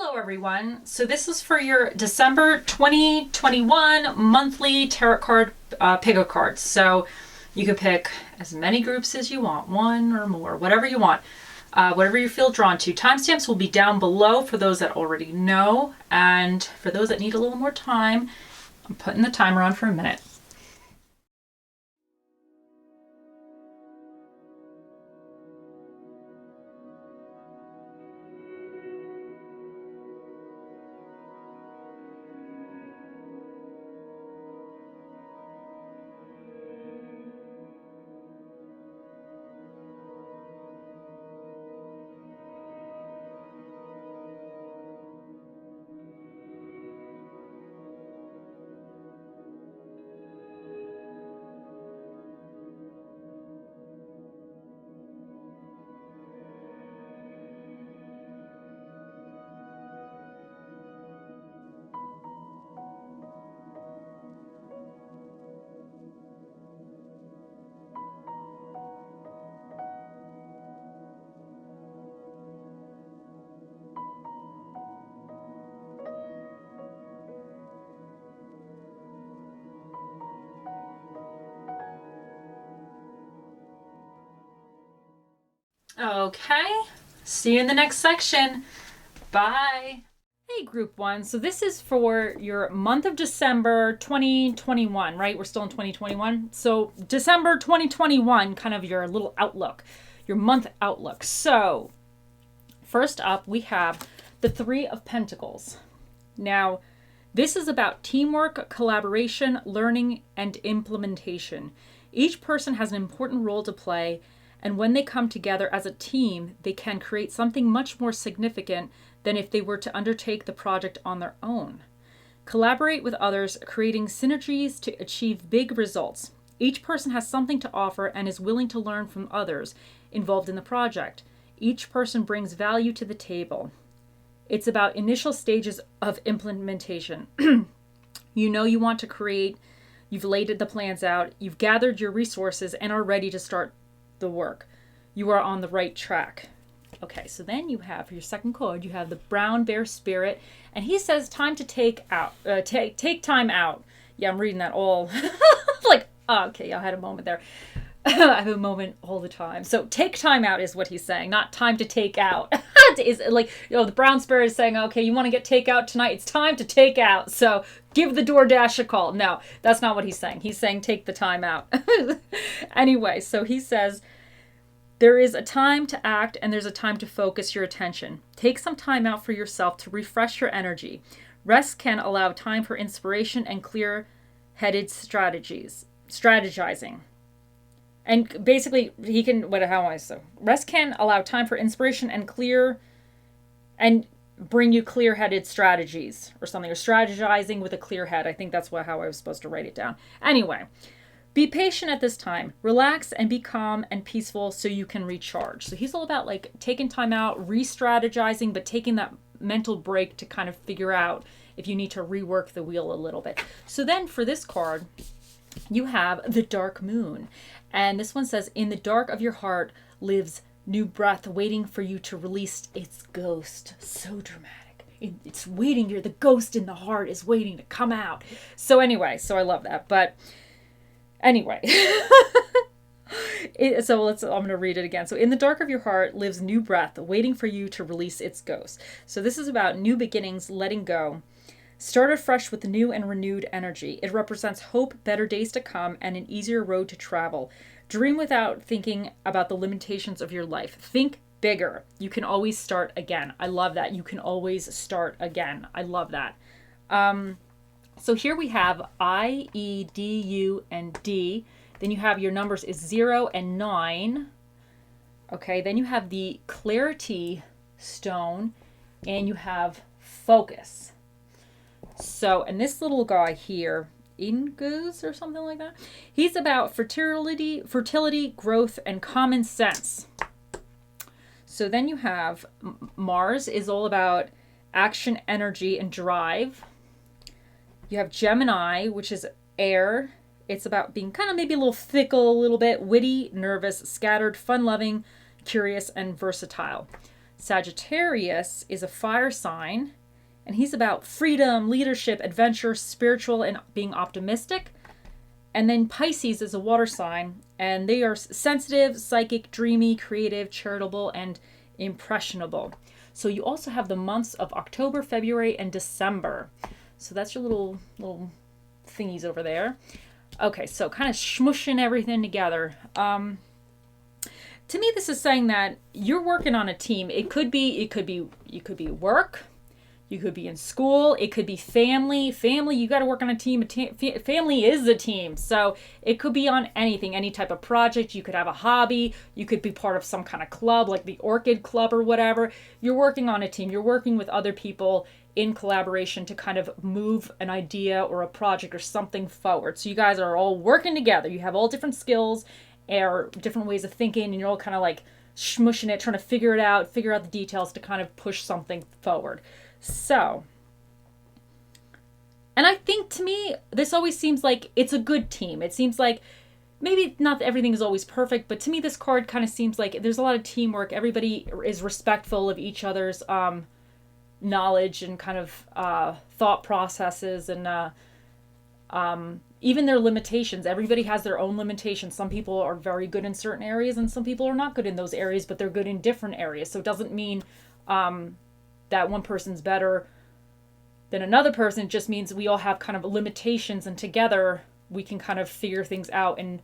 Hello everyone. So this is for your December 2021 monthly tarot card pick-a cards. So you can pick as many groups as you want, one or more, whatever you want, whatever you feel drawn to. Timestamps will be down below for those that already know, and for those that need a little more time, I'm putting the timer on for a minute. Okay, see you in the next section. Bye. Hey, Group 1. So this is for your month of December 2021, right? We're still in 2021. So December 2021, kind of your little outlook, your month outlook. So first up, we have the Three of Pentacles. Now, this is about teamwork, collaboration, learning, and implementation. Each person has an important role to play, and when they come together as a team, they can create something much more significant than if they were to undertake the project on their own. Collaborate with others, creating synergies to achieve big results. Each person has something to offer and is willing to learn from others involved in the project. Each person brings value to the table. It's about initial stages of implementation. You know you want to create, you've laid the plans out, you've gathered your resources and are ready to start the work. You are on the right track. Okay, so then you have for your second card, you have the Brown Bear Spirit, and he says time to take time out. Yeah, I'm reading that all like, oh, okay, I had a moment there. I have a moment all the time. So take time out is what he's saying, not time to take out. Is like, the Brown Spirit is saying, okay, you want to get takeout tonight? It's time to take out. So give the DoorDash a call. No, that's not what he's saying. He's saying take the time out. Anyway, so he says there is a time to act and there's a time to focus your attention. Take some time out for yourself to refresh your energy. Rest can allow time for inspiration and clear-headed strategizing. And basically, he can, rest can allow time for inspiration and bring you clear-headed strategies or something, or strategizing with a clear head. I think that's how I was supposed to write it down. Anyway, be patient at this time. Relax and be calm and peaceful so you can recharge. So he's all about like taking time out, re-strategizing, but taking that mental break to kind of figure out if you need to rework the wheel a little bit. So then for this card, you have the Dark Moon. And this one says, in the dark of your heart lives new breath waiting for you to release its ghost. So dramatic. It's waiting here. The ghost in the heart is waiting to come out. So anyway, so I love that. But anyway, I'm going to read it again. So in the dark of your heart lives new breath waiting for you to release its ghost. So this is about new beginnings, letting go. Start afresh with new and renewed energy. It represents hope, better days to come, and an easier road to travel. Dream without thinking about the limitations of your life. Think bigger. You can always start again. I love that. You can always start again. I love that. So here we have I, E, D, U, and D. Then you have your numbers is 0 and 9. Okay, then you have the Clarity Stone, and you have Focus. So, and this little guy here, Ingus or something like that, he's about fertility, growth, and common sense. So then you have Mars is all about action, energy, and drive. You have Gemini, which is air. It's about being kind of maybe a little fickle, a little bit witty, nervous, scattered, fun-loving, curious, and versatile. Sagittarius is a fire sign, and he's about freedom, leadership, adventure, spiritual, and being optimistic. And then Pisces is a water sign, and they are sensitive, psychic, dreamy, creative, charitable, and impressionable. So you also have the months of October, February, and December. So that's your little thingies over there. Okay, so kind of smushing everything together. To me, this is saying that you're working on a team. It could be work. You could be in school. It could be family. Family, you got to work on a team. Family is a team. So it could be on anything, any type of project. You could have a hobby. You could be part of some kind of club, like the Orchid Club or whatever. You're working on a team. You're working with other people in collaboration to kind of move an idea or a project or something forward. So you guys are all working together. You have all different skills or different ways of thinking, and you're all kind of like smushing it, trying to figure out the details to kind of push something forward. So, and I think to me, this always seems like it's a good team. It seems like maybe not everything is always perfect, but to me, this card kind of seems like there's a lot of teamwork. Everybody is respectful of each other's knowledge and kind of thought processes and even their limitations. Everybody has their own limitations. Some people are very good in certain areas and some people are not good in those areas, but they're good in different areas. So it doesn't mean that one person's better than another person. It just means we all have kind of limitations, and together we can kind of figure things out, and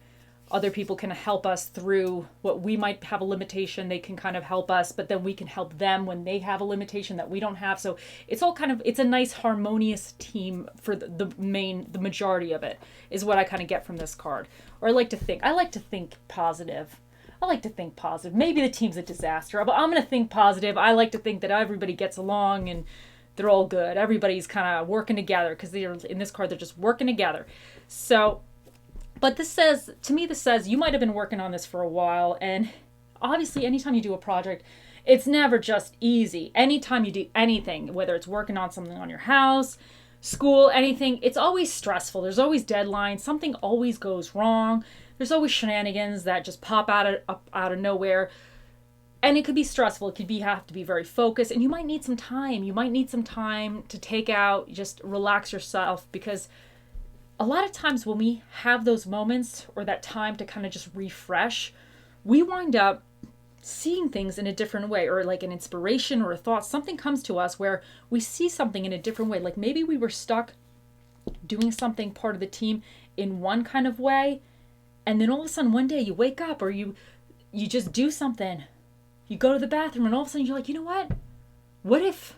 other people can help us through what we might have a limitation. They can kind of help us, but then we can help them when they have a limitation that we don't have. So it's all kind of, it's a nice harmonious team for the majority of it is what I kind of get from this card. Or I like to think positive. Maybe the team's a disaster, but I'm going to think positive. I like to think that everybody gets along and they're all good. Everybody's kind of working together because they're in this card, they're just working together. So, but this says you might have been working on this for a while, and obviously anytime you do a project, it's never just easy. Anytime you do anything, whether it's working on something on your house, school, anything, it's always stressful. There's always deadlines. Something always goes wrong. There's always shenanigans that just pop out of nowhere. And it could be stressful. You have to be very focused, and you might need some time. You might need some time to take out, just relax yourself, because a lot of times when we have those moments or that time to kind of just refresh, we wind up seeing things in a different way, or like an inspiration or a thought. Something comes to us where we see something in a different way. Like maybe we were stuck doing something part of the team in one kind of way, and then all of a sudden one day you wake up or you just do something. You go to the bathroom and all of a sudden you're like, you know what? What if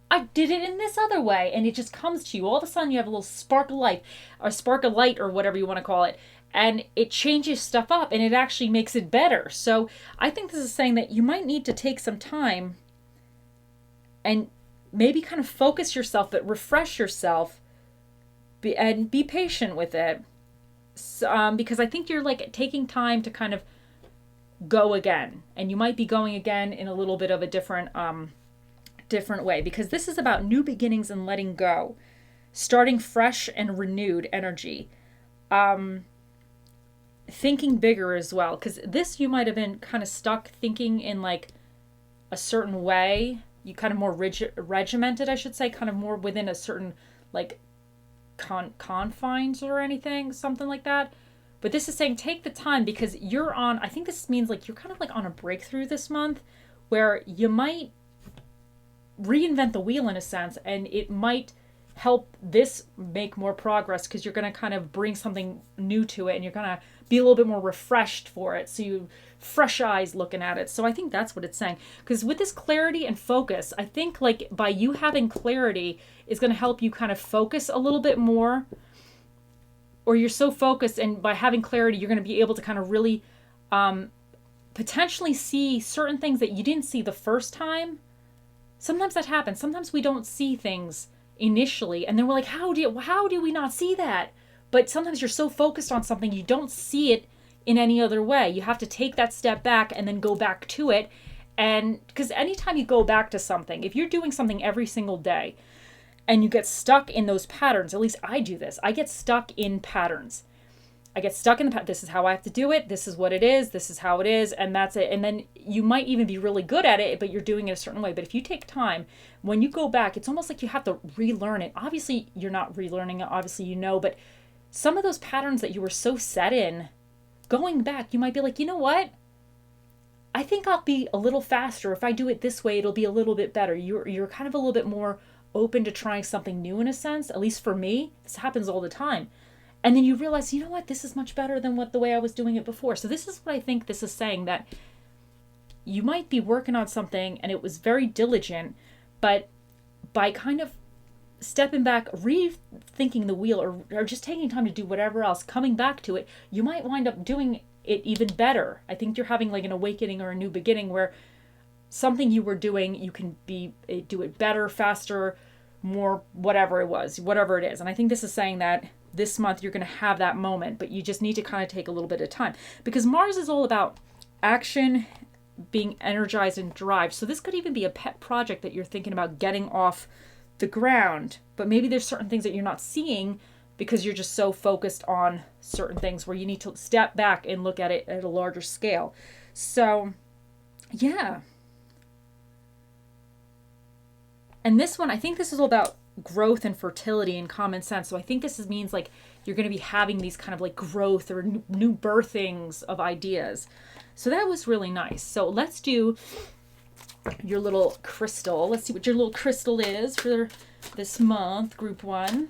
I did it in this other way? And it just comes to you. All of a sudden you have a little spark of light or whatever you want to call it. And it changes stuff up and it actually makes it better. So I think this is saying that you might need to take some time and maybe kind of focus yourself, but refresh yourself and be patient with it. Because I think you're like taking time to kind of go again, and you might be going again in a little bit of a different way, because this is about new beginnings and letting go, starting fresh and renewed energy, thinking bigger as well, because this you might have been kind of stuck thinking in like a certain way. You kind of more regimented, I should say, kind of more within a certain like confines or anything, something like that. But this is saying take the time, because you're on, I think this means like you're kind of like on a breakthrough this month where you might reinvent the wheel in a sense, and it might help this make more progress because you're going to kind of bring something new to it and you're going to be a little bit more refreshed for it. So you fresh eyes looking at it. So I think that's what it's saying. Because with this clarity and focus, I think like by you having clarity is going to help you kind of focus a little bit more. Or you're so focused, and by having clarity, you're going to be able to kind of really potentially see certain things that you didn't see the first time. Sometimes that happens. Sometimes we don't see things initially, and then we're like, how do we not see that? But sometimes you're so focused on something, you don't see it in any other way. You have to take that step back and then go back to it. And because anytime you go back to something, if you're doing something every single day, and you get stuck in those patterns, at least I do this, I get stuck in patterns. I get stuck in the past. This is how I have to do it. This is what it is. This is how it is. And that's it. And then you might even be really good at it, but you're doing it a certain way. But if you take time, when you go back, it's almost like you have to relearn it. Obviously, you're not relearning it. Obviously, you know, but some of those patterns that you were so set in, going back, you might be like, you know what? I think I'll be a little faster. If I do it this way, it'll be a little bit better. You're kind of a little bit more open to trying something new in a sense. At least for me, this happens all the time. And then you realize, you know what, this is much better than the way I was doing it before. So this is what I think this is saying, that you might be working on something and it was very diligent, but by kind of stepping back, rethinking the wheel, or just taking time to do whatever else, coming back to it, you might wind up doing it even better. I think you're having like an awakening or a new beginning where something you were doing, you can do it better, faster, more, whatever it is. And I think this is saying that this month you're going to have that moment, but you just need to kind of take a little bit of time, because Mars is all about action, being energized and drive. So this could even be a pet project that you're thinking about getting off the ground, but maybe there's certain things that you're not seeing because you're just so focused on certain things where you need to step back and look at it at a larger scale. So yeah. And this one, I think this is all about growth and fertility and common sense. So I think this means like you're going to be having these kind of like growth or new birthings of ideas. So that was really nice. So let's do your little crystal. Let's see what your little crystal is for this month, group 1.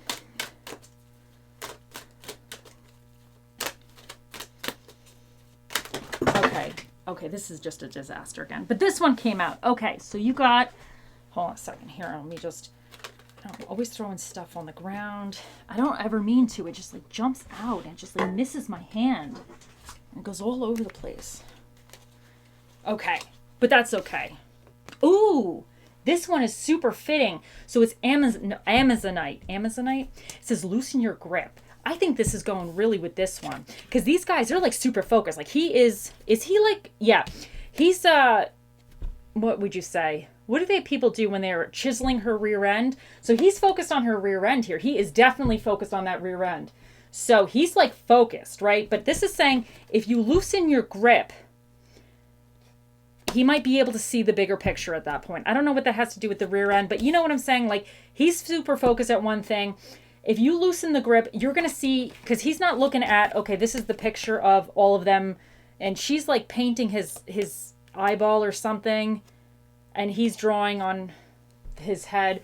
Okay, this is just a disaster again. But this one came out. Okay, so you got, hold on a second here. Let me just, I'm always throwing stuff on the ground. I don't ever mean to. It just like jumps out and just like misses my hand. It goes all over the place. Okay, but that's okay. Ooh, this one is super fitting. So it's Amazonite. It says loosen your grip. I think this is going really with this one, because these guys, they're like super focused. Like is he like, yeah, he's, what would you say? What do people do when they're chiseling her rear end? So he's focused on her rear end here. He is definitely focused on that rear end. So he's like focused, right? But this is saying if you loosen your grip, he might be able to see the bigger picture at that point. I don't know what that has to do with the rear end, but you know what I'm saying? Like he's super focused at one thing. If you loosen the grip, you're going to see, because he's not looking at, okay, this is the picture of all of them, and she's like painting his eyeball or something, and he's drawing on his head.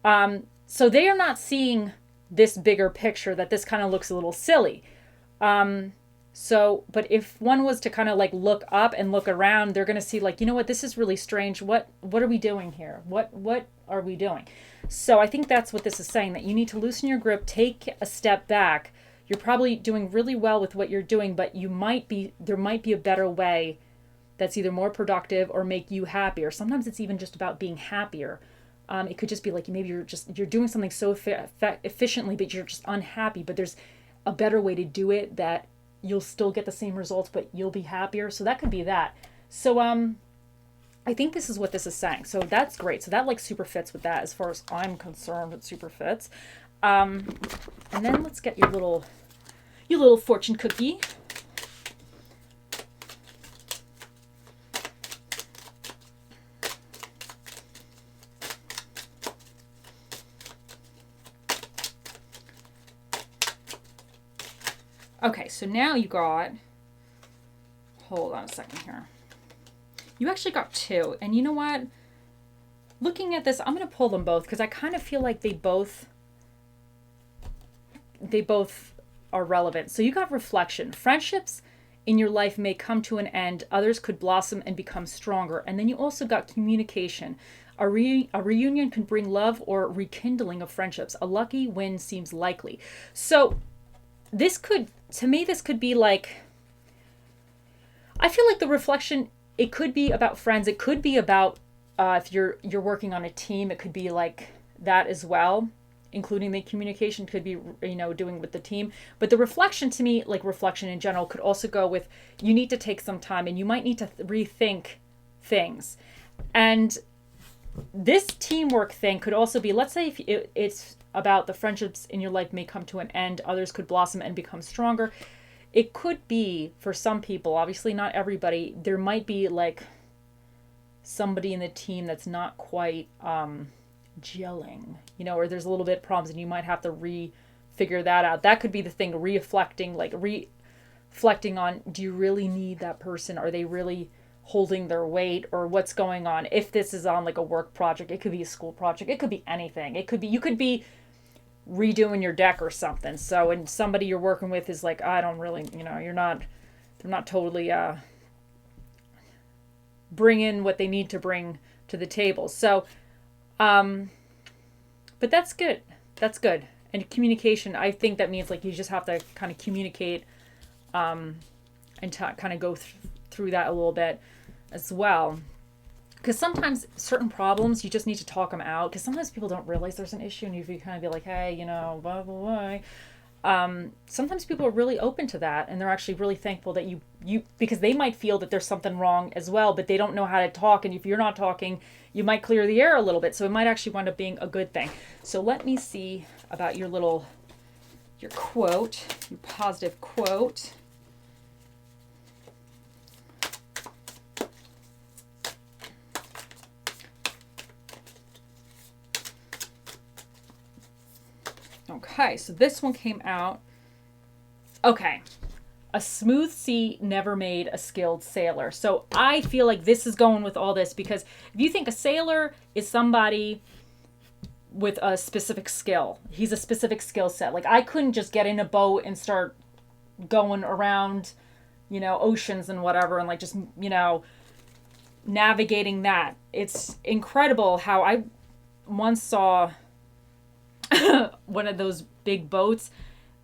So they are not seeing this bigger picture, that this kind of looks a little silly. But if one was to kind of like look up and look around, they're going to see like, you know what, this is really strange. What are we doing here? What are we doing? So I think that's what this is saying, that you need to loosen your grip, take a step back. You're probably doing really well with what you're doing, but there might be a better way that's either more productive or make you happier. Sometimes it's even just about being happier. It could just be like maybe you're doing something so efficiently, but you're just unhappy, but there's a better way to do it that you'll still get the same results, but you'll be happier. So that could be that. So I think this is what this is saying. So that's great. So that like super fits with that as far as I'm concerned. It super fits. And then let's get your little fortune cookie. Okay, so now you got, hold on a second here. You actually got 2. And you know what? Looking at this, I'm going to pull them both because I kind of feel like they both are relevant. So you got reflection. Friendships in your life may come to an end. Others could blossom and become stronger. And then you also got communication. A reunion can bring love or rekindling of friendships. A lucky win seems likely. So this could be like, I feel like the reflection, it could be about friends. It could be about if you're working on a team, it could be like that as well, including the communication could be, doing with the team. But the reflection, to me, like reflection in general, could also go with you need to take some time and you might need to rethink things. And this teamwork thing could also be, let's say if it's about the friendships in your life may come to an end, others could blossom and become stronger. It could be for some people, obviously not everybody, there might be like somebody in the team that's not quite gelling, or there's a little bit of problems and you might have to figure that out. That could be the thing, reflecting on, do you really need that person? Are they really holding their weight, or what's going on? If this is on like a work project, it could be a school project, it could be anything. It could be, you could be redoing your deck or something. So, and somebody you're working with is like, I don't really, they're not totally bringing what they need to bring to the table. So, but that's good. That's good. And communication, I think that means like you just have to kind of communicate and kind of go through that a little bit as well. Because sometimes certain problems, you just need to talk them out. Because sometimes people don't realize there's an issue, and if you kind of be like, hey, blah, blah, blah. Sometimes people are really open to that, and they're actually really thankful that you because they might feel that there's something wrong as well, but they don't know how to talk. And if you're not talking, you might clear the air a little bit. So it might actually wind up being a good thing. So let me see about your quote, your positive quote. Okay, so this one came out. Okay. A smooth sea never made a skilled sailor. So I feel like this is going with all this, because if you think a sailor is somebody with a specific skill, he's a specific skill set. Like I couldn't just get in a boat and start going around, oceans and whatever, and like just, navigating that. It's incredible how I once saw one of those big boats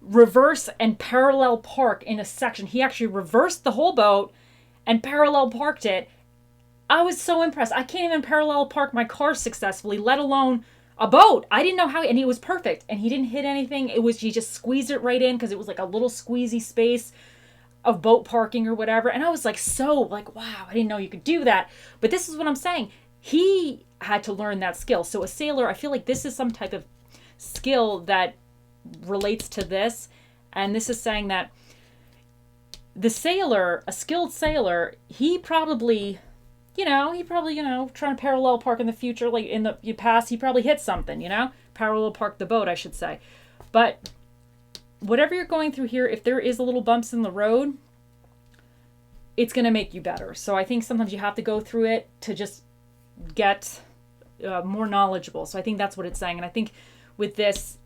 reverse and parallel park in a section. He actually reversed the whole boat and parallel parked it. I was so impressed. I can't even parallel park my car successfully, let alone a boat. I didn't know how, and it was perfect. And he didn't hit anything. He just squeezed it right in because it was like a little squeezy space of boat parking or whatever. And I was like, wow, I didn't know you could do that. But this is what I'm saying. He had to learn that skill. So a sailor, I feel like this is some type of skill that relates to this. And this is saying that the sailor, a skilled sailor, he probably trying to parallel park in the future, like in the past, he probably hit something, parallel park the boat, I should say. But whatever you're going through here, if there is a little bumps in the road, it's going to make you better. So I think sometimes you have to go through it to just get more knowledgeable. So I think that's what it's saying. And I think with this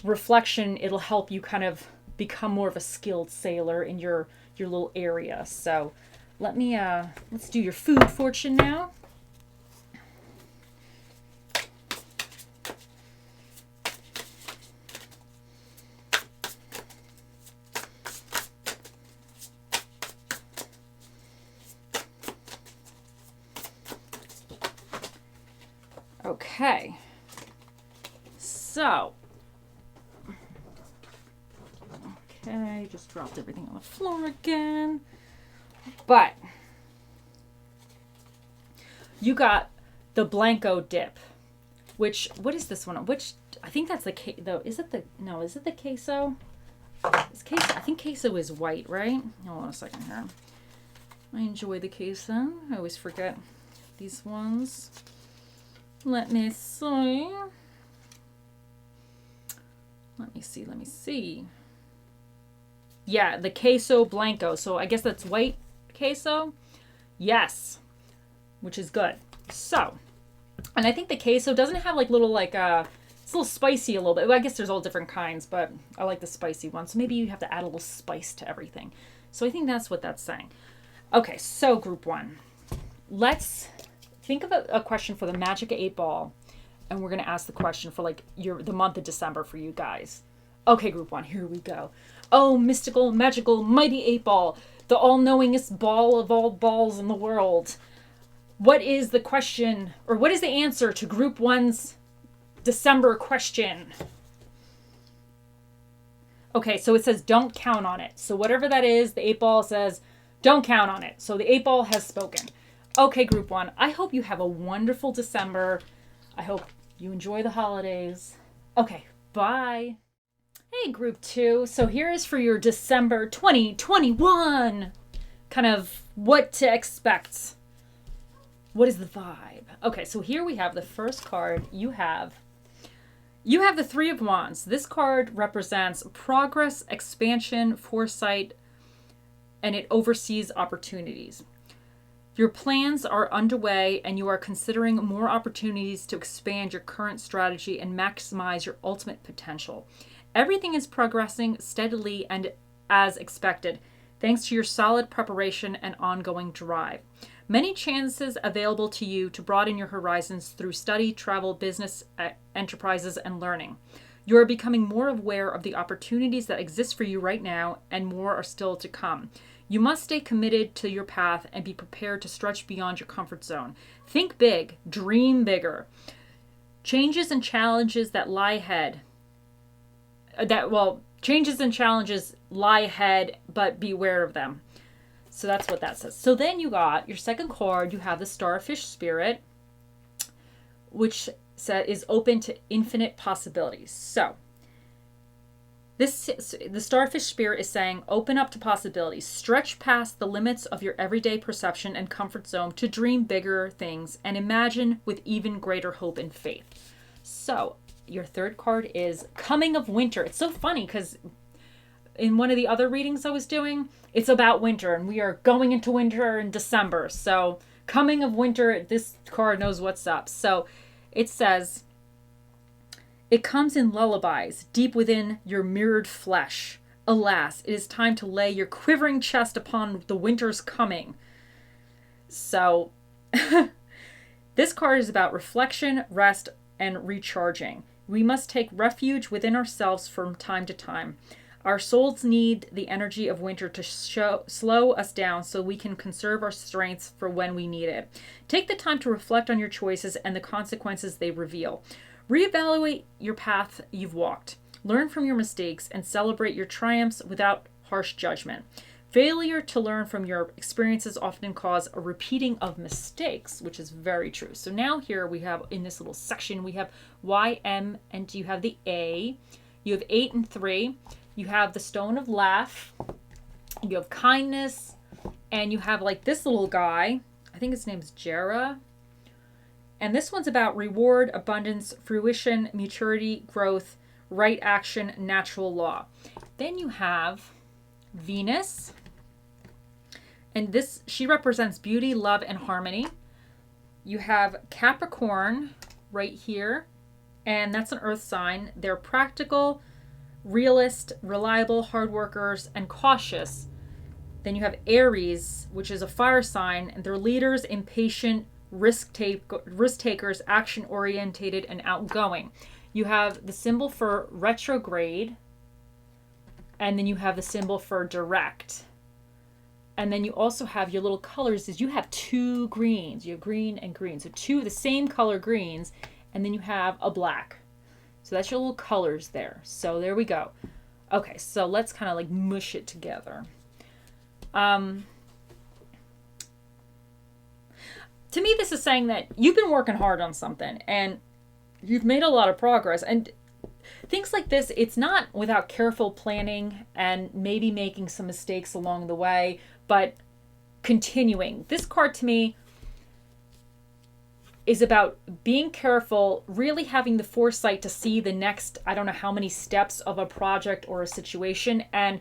reflection, it'll help you kind of become more of a skilled sailor in your little area. So let's do your food fortune now. Okay. So, okay, just dropped everything on the floor again. But you got the Blanco dip, which, what is this one? Which, I think that's is it the queso? It's queso. I think queso is white, right? Hold on a second here. I enjoy the queso. I always forget these ones. Let me see. Let me see. Yeah, the queso blanco. So I guess that's white queso. Yes, which is good. So, and I think the queso doesn't have like little it's a little spicy a little bit. Well, I guess there's all different kinds, but I like the spicy one. So maybe you have to add a little spice to everything. So I think that's what that's saying. Okay, so group one. Let's think of a question for the Magic 8 Ball. And we're going to ask the question for like the month of December for you guys. Okay, group one, here we go. Oh, mystical, magical, mighty 8 Ball, the all-knowingest ball of all balls in the world. What is the question, or what is the answer to group one's December question? Okay, so it says don't count on it. So whatever that is, the 8 Ball says don't count on it. So the 8 Ball has spoken. Okay, group one, I hope you have a wonderful December. I hope you enjoy the holidays. Okay, bye. Hey, group two. So here is for your December 2021. Kind of what to expect. What is the vibe? Okay, so here we have the first card. You have the Three of Wands. This card represents progress, expansion, foresight, and it oversees opportunities. Your plans are underway and you are considering more opportunities to expand your current strategy and maximize your ultimate potential. Everything is progressing steadily and as expected, thanks to your solid preparation and ongoing drive. Many chances available to you to broaden your horizons through study, travel, business, enterprises, and learning. You are becoming more aware of the opportunities that exist for you right now, and more are still to come. You must stay committed to your path and be prepared to stretch beyond your comfort zone. Think big, dream bigger. Changes and challenges that lie ahead. Changes and challenges lie ahead, but beware of them. So that's what that says. So then you got your second card, you have the Starfish Spirit, which is open to infinite possibilities. So the Starfish Spirit is saying, open up to possibilities. Stretch past the limits of your everyday perception and comfort zone to dream bigger things and imagine with even greater hope and faith. So your third card is Coming of Winter. It's so funny because in one of the other readings I was doing, it's about winter and we are going into winter in December. So Coming of Winter, this card knows what's up. So it says, it comes in lullabies deep within your mirrored flesh. Alas, it is time to lay your quivering chest upon the winter's coming. So this card is about reflection, rest, and recharging. We must take refuge within ourselves from time to time. Our souls need the energy of winter to slow us down so we can conserve our strengths for when we need it. Take the time to reflect on your choices and the consequences they reveal. Reevaluate your path you've walked. Learn from your mistakes and celebrate your triumphs without harsh judgment. Failure to learn from your experiences often cause a repeating of mistakes, which is very true. So now here we have, in this little section, we have Y, M, and you have the A. You have 8 and 3. You have the Stone of Laugh. You have kindness. And you have like this little guy. I think his name's Jera. And this one's about reward, abundance, fruition, maturity, growth, right action, natural law. Then you have Venus. And this, she represents beauty, love, and harmony. You have Capricorn right here. And that's an earth sign. They're practical, realist, reliable, hard workers, and cautious. Then you have Aries, which is a fire sign. And they're leaders, impatient, risk takers, action orientated, and outgoing. You have the symbol for retrograde, and then you have the symbol for direct. And then you also have your little colors is you have 2 greens. You have green and green. So 2 of the same color greens, and then you have a black. So that's your little colors there. So there we go. Okay, so let's kind of like mush it together. To me, this is saying that you've been working hard on something and you've made a lot of progress. And things like this, it's not without careful planning and maybe making some mistakes along the way, but continuing. This card to me is about being careful, really having the foresight to see the next, I don't know how many steps of a project or a situation, and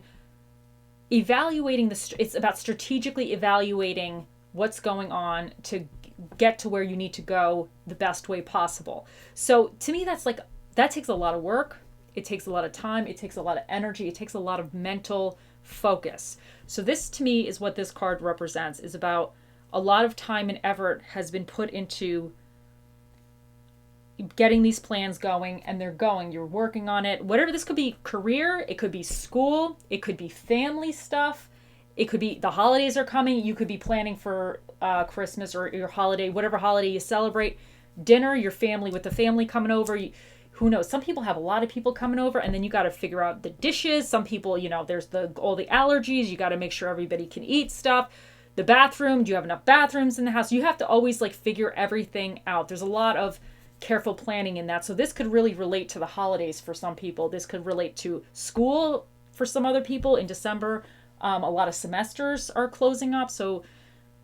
evaluating it's about strategically evaluating what's going on to get to where you need to go the best way possible. So to me, that takes a lot of work. It takes a lot of time. It takes a lot of energy. It takes a lot of mental focus. So this to me is what this card represents, is about a lot of time and effort has been put into getting these plans going, and they're going. You're working on it. Whatever, this could be career, it could be school, it could be family stuff. It could be the holidays are coming. You could be planning for Christmas or your holiday, whatever holiday you celebrate. Dinner, your family, with the family coming over. Who knows? Some people have a lot of people coming over, and then you got to figure out the dishes. Some people, there's all the allergies. You got to make sure everybody can eat stuff. the bathroom. Do you have enough bathrooms in the house? You have to always like figure everything out. There's a lot of careful planning in that. So this could really relate to the holidays for some people. This could relate to school for some other people in December. A lot of semesters are closing up. So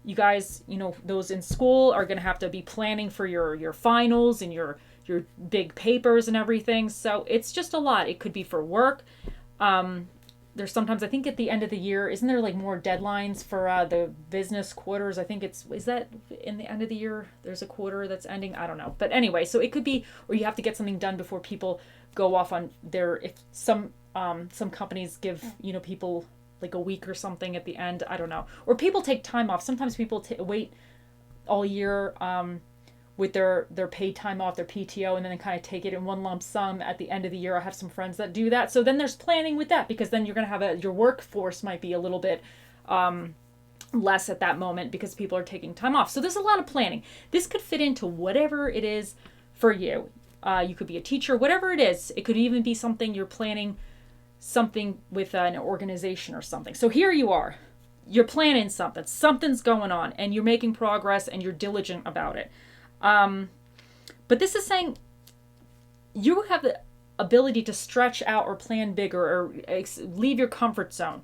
you guys, those in school are going to have to be planning for your finals and your big papers and everything. So it's just a lot. It could be for work. There's sometimes, I think at the end of the year, isn't there like more deadlines for the business quarters? I think is that in the end of the year, there's a quarter that's ending? I don't know. But anyway, so it could be, or you have to get something done before people go off on if some companies give, people like a week or something at the end. I don't know. Or people take time off. Sometimes people wait all year, with their paid time off, their PTO, and then kind of take it in one lump sum at the end of the year. I have some friends that do that. So then there's planning with that, because then you're going to have your workforce might be a little bit less at that moment because people are taking time off. So there's a lot of planning. This could fit into whatever it is for you. You could be a teacher, whatever it is. It could even be something you're planning, something with an organization or something. So here you are. You're planning something. Something's going on, and you're making progress, and you're diligent about it. But this is saying you have the ability to stretch out or plan bigger or leave your comfort zone.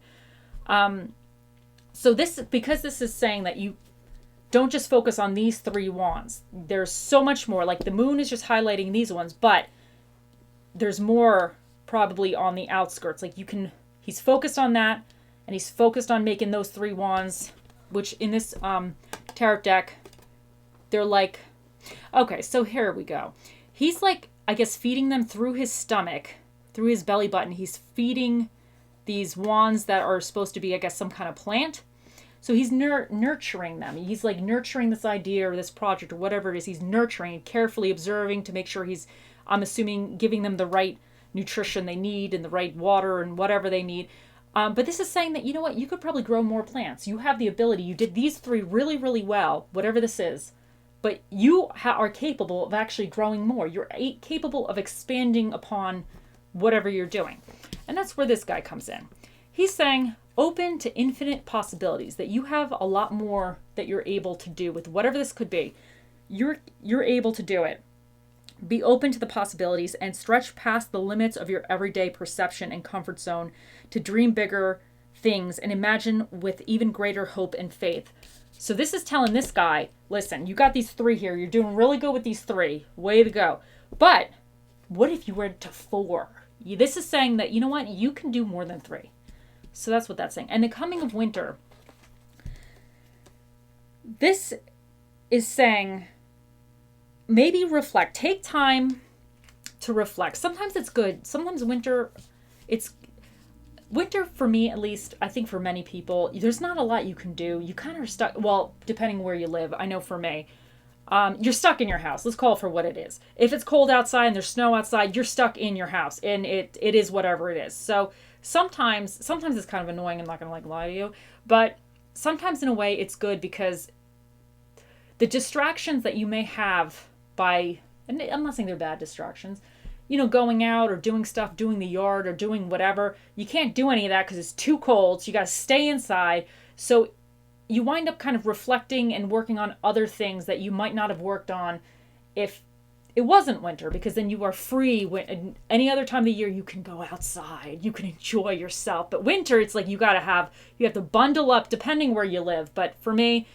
So because this is saying that you don't just focus on these 3 wands. There's so much more. Like the moon is just highlighting these ones, but there's more probably on the outskirts. Like he's focused on that, and he's focused on making those 3 wands, which in this tarot deck, they're like, okay, so here we go. He's like, I guess, feeding them through his stomach, through his belly button. He's feeding these wands that are supposed to be, I guess, some kind of plant. So he's nurturing them. He's like nurturing this idea or this project or whatever it is. He's nurturing, carefully observing to make sure I'm assuming, giving them the right nutrition they need and the right water and whatever they need. But this is saying that, you know what, you could probably grow more plants. You have the ability. You did these 3 really, really well, whatever this is. But you are capable of actually growing more. You're capable of expanding upon whatever you're doing. And that's where this guy comes in. He's saying, open to infinite possibilities, that you have a lot more that you're able to do with whatever this could be. You're able to do it. Be open to the possibilities and stretch past the limits of your everyday perception and comfort zone to dream bigger things and imagine with even greater hope and faith. So this is telling this guy, listen, you got these 3 here. You're doing really good with these 3. Way to go. But what if you went to 4? This is saying that, you know what, you can do more than 3. So that's what that's saying. And the coming of winter, this is saying maybe reflect. Take time to reflect. Sometimes it's good. Sometimes winter for me, at least, I think for many people, there's not a lot you can do. You kind of are stuck, well, depending where you live. I know for me, you're stuck in your house. Let's call it for what it is. If it's cold outside and there's snow outside, you're stuck in your house, and it is whatever it is. So sometimes it's kind of annoying. I'm not going to lie to you, but sometimes in a way it's good, because the distractions that you may have and I'm not saying they're bad distractions, going out or doing stuff, doing the yard or doing whatever, you can't do any of that because it's too cold. So you got to stay inside. So you wind up kind of reflecting and working on other things that you might not have worked on if it wasn't winter, because then you are free. When any other time of the year, you can go outside, you can enjoy yourself. But winter, it's like you have to bundle up depending where you live. But for me,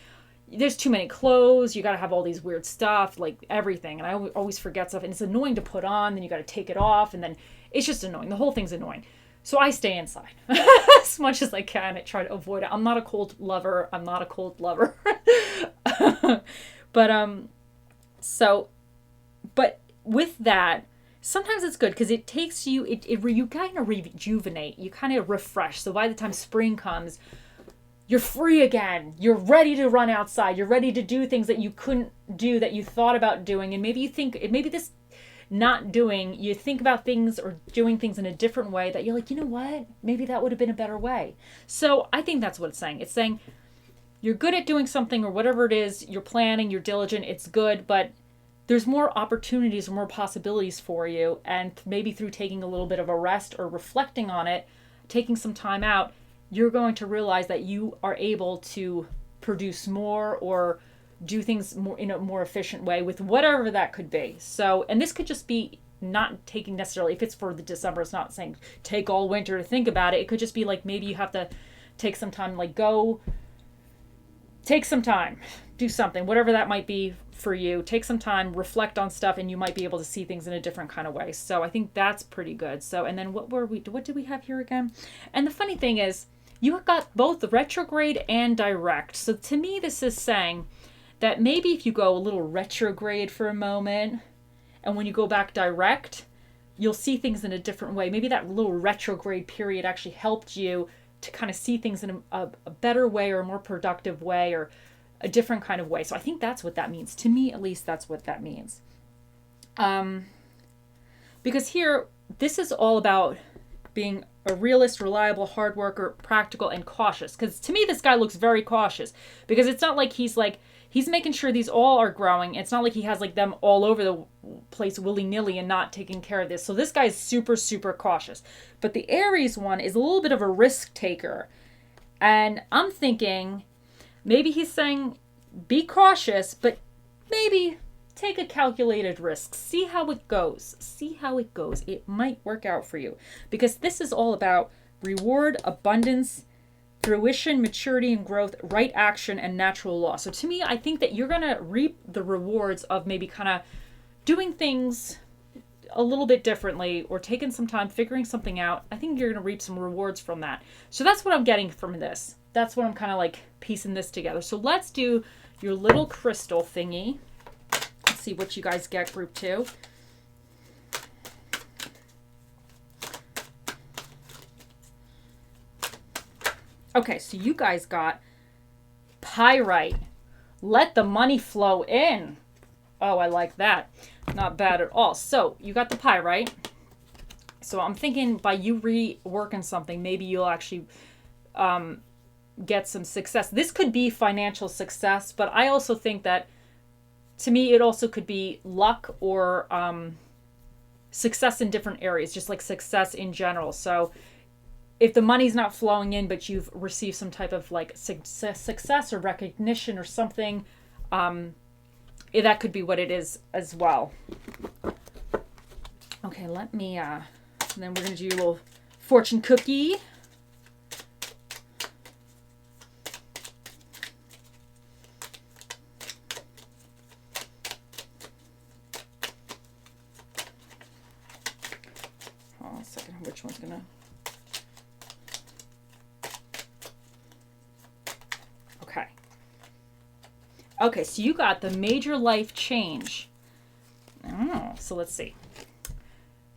there's too many clothes. You got to have all these weird stuff, like everything. And I always forget stuff, and it's annoying to put on. Then you got to take it off, and then it's just annoying. The whole thing's annoying. So I stay inside as much as I can. I try to avoid it. I'm not a cold lover. But with that, sometimes it's good because it takes you, you kind of rejuvenate. You kind of refresh. So by the time spring comes, you're free again. You're ready to run outside. You're ready to do things that you couldn't do, that you thought about doing. And maybe you think, you think about things or doing things in a different way that you're like, you know what? Maybe that would have been a better way. So I think that's what it's saying. It's saying you're good at doing something or whatever it is, you're planning, you're diligent, it's good, but there's more opportunities or more possibilities for you. And maybe through taking a little bit of a rest or reflecting on it, taking some time out, you're going to realize that you are able to produce more or do things more in a more efficient way with whatever that could be. So, and this could just be not taking necessarily, if it's for the December, it's not saying take all winter to think about it. It could just be like, maybe you have to take some time, like go take some time, do something, whatever that might be for you. Take some time, reflect on stuff, and you might be able to see things in a different kind of way. So I think that's pretty good. So, and then what did we have here again? And the funny thing is, you got both the retrograde and direct. So to me, this is saying that maybe if you go a little retrograde for a moment, and when you go back direct, you'll see things in a different way. Maybe that little retrograde period actually helped you to kind of see things in a better way, or a more productive way, or a different kind of way. So I think that's what that means. To me, at least, that's what that means. Because here, this is all about being a realist, reliable, hard worker, practical, and cautious. Because to me, this guy looks very cautious. Because it's not like he's making sure these all are growing. It's not like he has like them all over the place willy-nilly and not taking care of this. So this guy is super, super cautious. But the Aries one is a little bit of a risk taker. And I'm thinking maybe he's saying be cautious, but maybe take a calculated risk. See how it goes. See how it goes. It might work out for you. Because this is all about reward, abundance, fruition, maturity and growth, right action, and natural law. So to me, I think that you're going to reap the rewards of maybe kind of doing things a little bit differently, or taking some time, figuring something out. I think you're going to reap some rewards from that. So that's what I'm getting from this. That's what I'm kind of like piecing this together. So let's do your little crystal thingy. Let's see what you guys get, group 2. Okay, so you guys got pyrite. Let the money flow in. Oh, I like that. Not bad at all. So you got the pyrite. So I'm thinking by you reworking something, maybe you'll actually get some success. This could be financial success, but I also think that, to me, it also could be luck or success in different areas, just like success in general. So if the money's not flowing in, but you've received some type of like success or recognition or something, that could be what it is as well. Okay, let me, and then we're going to do a little fortune cookie. Hold on a second, which one's going to... Okay, so you got the major life change. Oh, so let's see.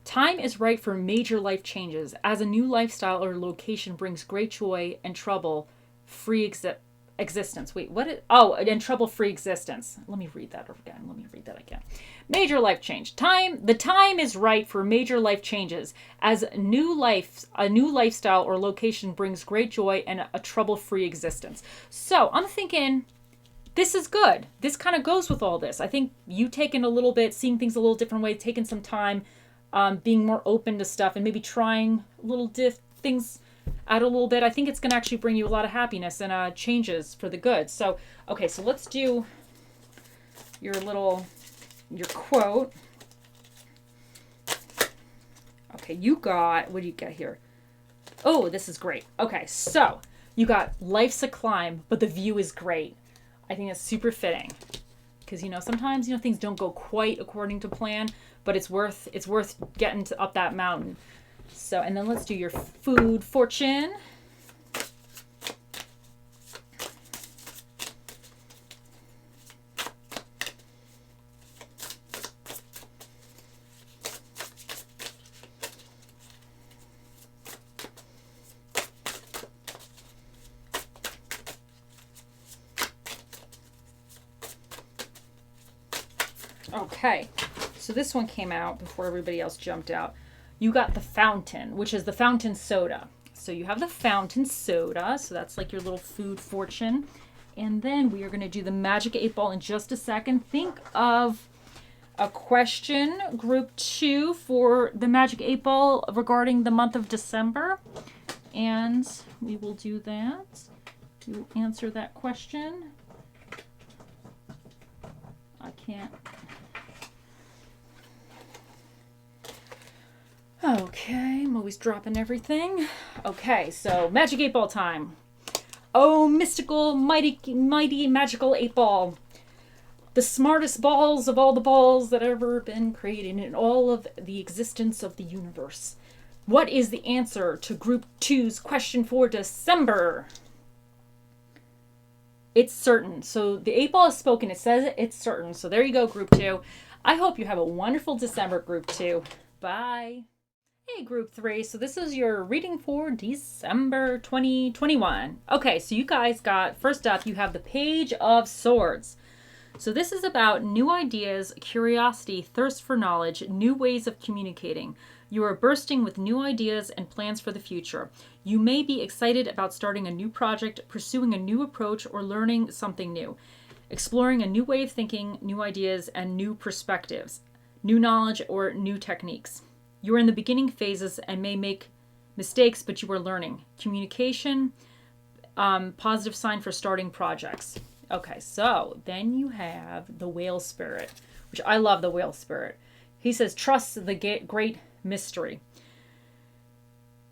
Time is right for major life changes, as a new lifestyle or location brings great joy and trouble-free existence. Wait, what is... Oh, and trouble-free existence. Let me read that again. Major life change. The time is right for major life changes, as a new lifestyle or location brings great joy and a trouble-free existence. So I'm thinking... this is good. This kind of goes with all this. I think you taking a little bit, seeing things a little different way, taking some time, being more open to stuff, and maybe trying little things out a little bit. I think it's going to actually bring you a lot of happiness and changes for the good. So, okay, so let's do your quote. Okay, you got, what do you get here? Oh, this is great. Okay, so you got life's a climb, but the view is great. I think that's super fitting, because sometimes things don't go quite according to plan, but it's worth getting up that mountain. So, and then let's do your food fortune. Okay, so this one came out before everybody else jumped out. You got the fountain, which is the fountain soda. So you have the fountain soda, so that's like your little food fortune. And then we are going to do the magic 8 ball in just a second. Think of a question, group 2, for the magic 8 ball regarding the month of December. And we will do that. to answer that question. I can't. Okay, I'm always dropping everything. Okay, so Magic 8 Ball time. Oh, mystical, mighty, magical 8 Ball. The smartest balls of all the balls that have ever been created in all of the existence of the universe. What is the answer to Group 2's question for December? It's certain. So the 8 Ball is spoken. It says it's certain. So there you go, Group 2. I hope you have a wonderful December, Group 2. Bye. Hey, Group 3. So this is your reading for December 2021. Okay, so you guys got, first up, you have the Page of Swords. So this is about new ideas, curiosity, thirst for knowledge, new ways of communicating. You are bursting with new ideas and plans for the future. You may be excited about starting a new project, pursuing a new approach, or learning something new. Exploring a new way of thinking, new ideas, and new perspectives, new knowledge, or new techniques. You are in the beginning phases and may make mistakes, but you are learning. Communication, positive sign for starting projects. Okay, so then you have the Whale Spirit, which I love the Whale Spirit. He says, trust the great mystery.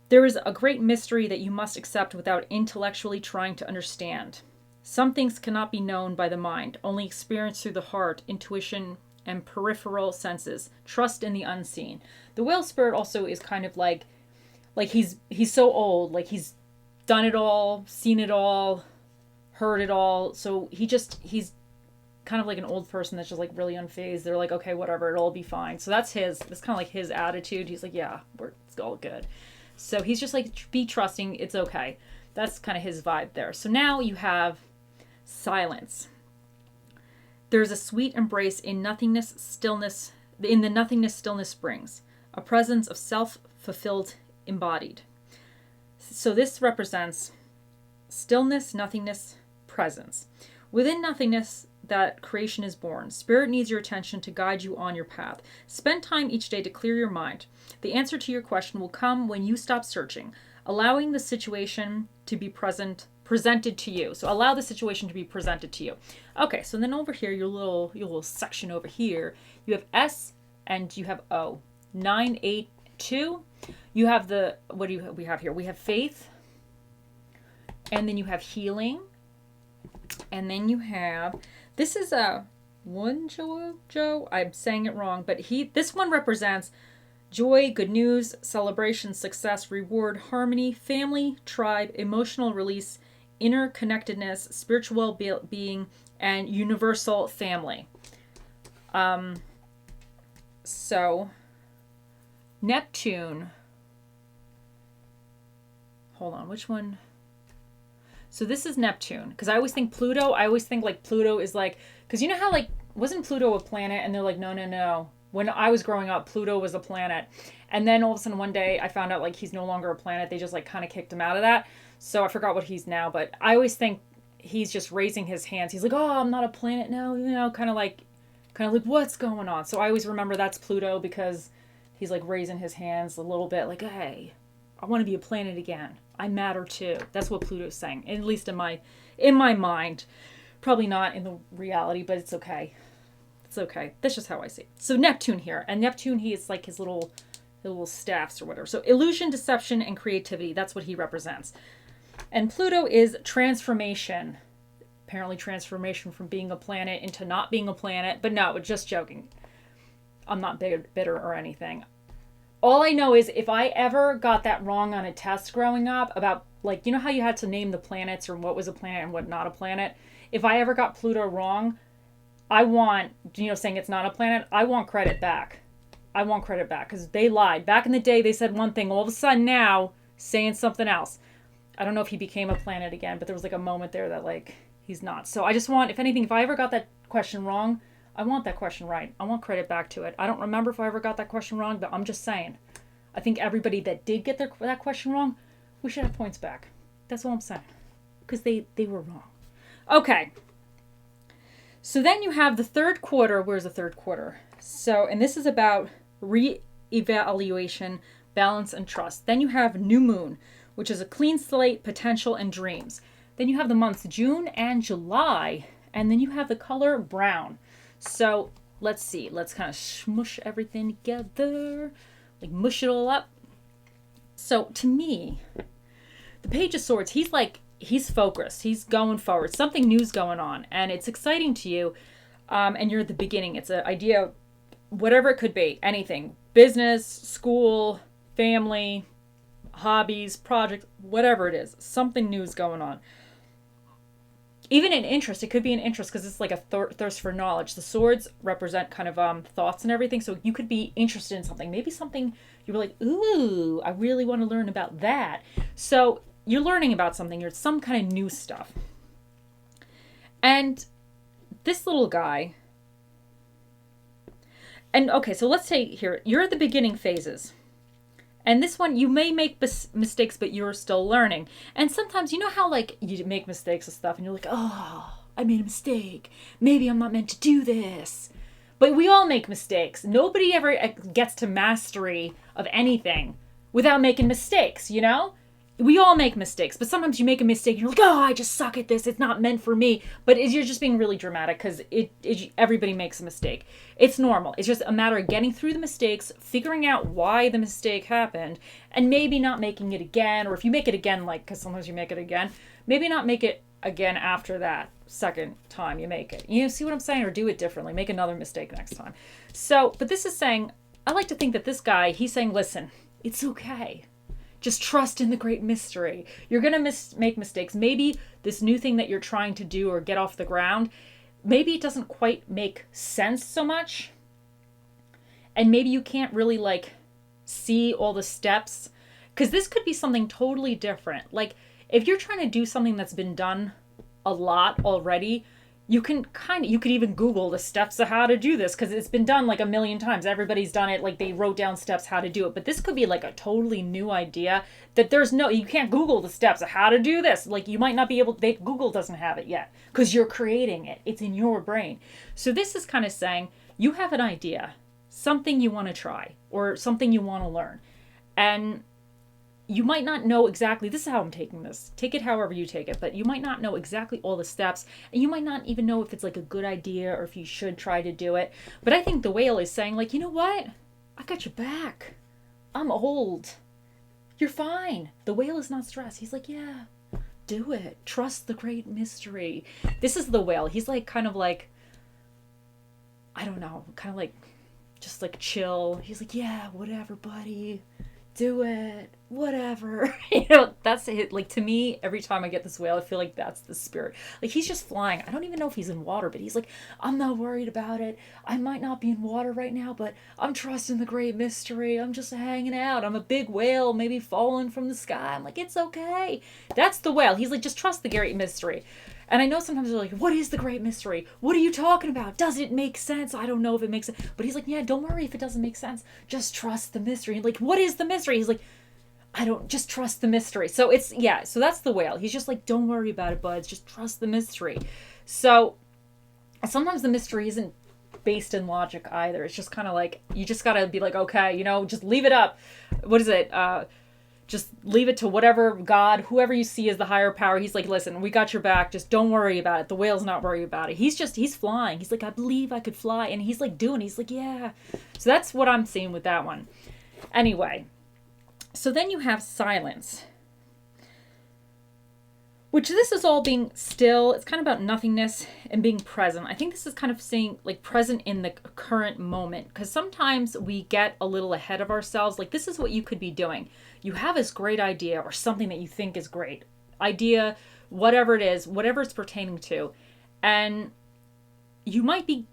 There is a great mystery that you must accept without intellectually trying to understand. Some things cannot be known by the mind, only experienced through the heart, intuition, and peripheral senses. Trust in the unseen. The Whale Spirit also is kind of like he's so old, like he's done it all, seen it all, heard it all. So he's kind of like an old person that's just like really unfazed. They're like, okay, whatever, it'll all be fine. So that's kind of like his attitude. He's like, yeah, it's all good. So he's just like, be trusting, it's okay. That's kind of his vibe there. So now you have silence. There's a sweet embrace in nothingness, stillness. In the nothingness, stillness springs. A presence of self-fulfilled embodied. So this represents stillness, nothingness, presence. Within nothingness, that creation is born. Spirit needs your attention to guide you on your path. Spend time each day to clear your mind. The answer to your question will come when you stop searching, allowing the situation to be presented to you. So allow the situation to be presented to you. Okay, so then over here, your little section over here, you have S and you have O. 9, 8, 2. You have what do we have here? We have faith, and then you have healing, and then you have, this is a Joe. I'm saying it wrong, but this one represents joy, good news, celebration, success, reward, harmony, family, tribe, emotional release, inner connectedness, spiritual well-being, and universal family. So Neptune. Hold on, which one? So this is Neptune, because I always think Pluto. I always think like Pluto is like, because you know how like, wasn't Pluto a planet? And they're like, no. When I was growing up, Pluto was a planet. And then all of a sudden one day I found out like he's no longer a planet. They just like kind of kicked him out of that. So I forgot what he's now, but I always think he's just raising his hands. He's like, oh, I'm not a planet now, you know, kind of like what's going on? So I always remember that's Pluto because he's like raising his hands a little bit like, hey, I want to be a planet again. I matter too. That's what Pluto's saying, at least in my mind. Probably not in the reality, but it's okay. It's okay. That's just how I see it. So Neptune here, and Neptune, he is like his little staffs or whatever. So illusion, deception, and creativity. That's what he represents. And Pluto is transformation. Apparently transformation from being a planet into not being a planet. But no, just joking. I'm not bitter or anything. All I know is if I ever got that wrong on a test growing up about, like, you know how you had to name the planets or what was a planet and what not a planet? If I ever got Pluto wrong, I want, saying it's not a planet, I want credit back. I want credit back because they lied. Back in the day, they said one thing. All of a sudden now, saying something else. I don't know if he became a planet again, but there was like a moment there that like he's not. So I just want, if anything, if I ever got that question wrong, I want that question right. I want credit back to it. I don't remember if I ever got that question wrong, but I'm just saying. I think everybody that did get that question wrong, we should have points back. That's all I'm saying. Because they were wrong. Okay. So then you have the third quarter. Where's the third quarter? So, and this is about re-evaluation, balance, and trust. Then you have new moon, which is a clean slate, potential, and dreams. Then you have the months June and July, and then you have the color brown. So let's see. Let's kind of smush everything together, like mush it all up. So to me, the Page of Swords, he's focused. He's going forward. Something new's going on, and it's exciting to you. And you're at the beginning. It's an idea, whatever it could be, anything, business, school, family, hobbies, projects, whatever it is, something new is going on. Even an interest, it could be an interest because it's like a thirst for knowledge. The swords represent kind of thoughts and everything, so you could be interested in something. Maybe something you were like, ooh, I really want to learn about that. So you're learning about something, you're some kind of new stuff. And this little guy, and okay, so let's say here, you're at the beginning phases. And this one, you may make mistakes, but you're still learning. And sometimes, you know how like you make mistakes and stuff and you're like, oh, I made a mistake. Maybe I'm not meant to do this. But we all make mistakes. Nobody ever gets to mastery of anything without making mistakes, you know? We all make mistakes, but sometimes you make a mistake and you're like, oh, I just suck at this. It's not meant for me. But you're just being really dramatic because everybody makes a mistake. It's normal. It's just a matter of getting through the mistakes, figuring out why the mistake happened, and maybe not making it again. Or if you make it again, like, because sometimes you make it again, maybe not make it again after that second time you make it. You see what I'm saying? Or do it differently. Make another mistake next time. So, but this is saying, I like to think that this guy, he's saying, listen, it's okay. Just trust in the great mystery. You're going to make mistakes. Maybe this new thing that you're trying to do or get off the ground, maybe it doesn't quite make sense so much. And maybe you can't really like see all the steps. Because this could be something totally different. Like if you're trying to do something that's been done a lot already, you could even Google the steps of how to do this because it's been done like a million times. Everybody's done it. Like they wrote down steps how to do it. But this could be like a totally new idea that you can't Google the steps of how to do this. Like you might not be able to, Google doesn't have it yet because you're creating it. It's in your brain. So this is kind of saying you have an idea, something you want to try or something you want to learn. And you might not know exactly, this is how I'm taking this. Take it however you take it, but you might not know exactly all the steps, and you might not even know if it's like a good idea or if you should try to do it. But I think the whale is saying like, you know what? I got your back. I'm old. You're fine. The whale is not stressed. He's like, yeah, do it. Trust the great mystery. This is the whale. He's like kind of like, I don't know, kind of like, just like chill. He's like, yeah, whatever, buddy. Do it, whatever. That's it. Like to me, every time I get this whale, I feel like that's the spirit. Like he's just flying. I don't even know if he's in water, but he's like, I'm not worried about it. I might not be in water right now, but I'm trusting the great mystery. I'm just hanging out. I'm a big whale, maybe falling from the sky. I'm like, it's okay. That's the whale. He's like, just trust the great mystery. And I know sometimes they're like, what is the great mystery? What are you talking about? Does it make sense? I don't know if it makes sense. But he's like, yeah, don't worry if it doesn't make sense. Just trust the mystery. And like, what is the mystery? He's like, just trust the mystery. So so that's the whale. He's just like, don't worry about it, buds. Just trust the mystery. So sometimes the mystery isn't based in logic either. It's just kind of like, you just got to be like, okay, just leave it up. What is it? Just leave it to whatever God, whoever you see as the higher power. He's like, listen, we got your back. Just don't worry about it. The whale's not worried about it. He's flying. He's like, I believe I could fly. And he's like he's like, yeah. So that's what I'm seeing with that one. Anyway, so then you have silence, which this is all being still. It's kind of about nothingness and being present. I think this is kind of saying like present in the current moment, because sometimes we get a little ahead of ourselves. Like this is what you could be doing. You have this great idea or something that you think is great idea, whatever it is, whatever it's pertaining to. And you might be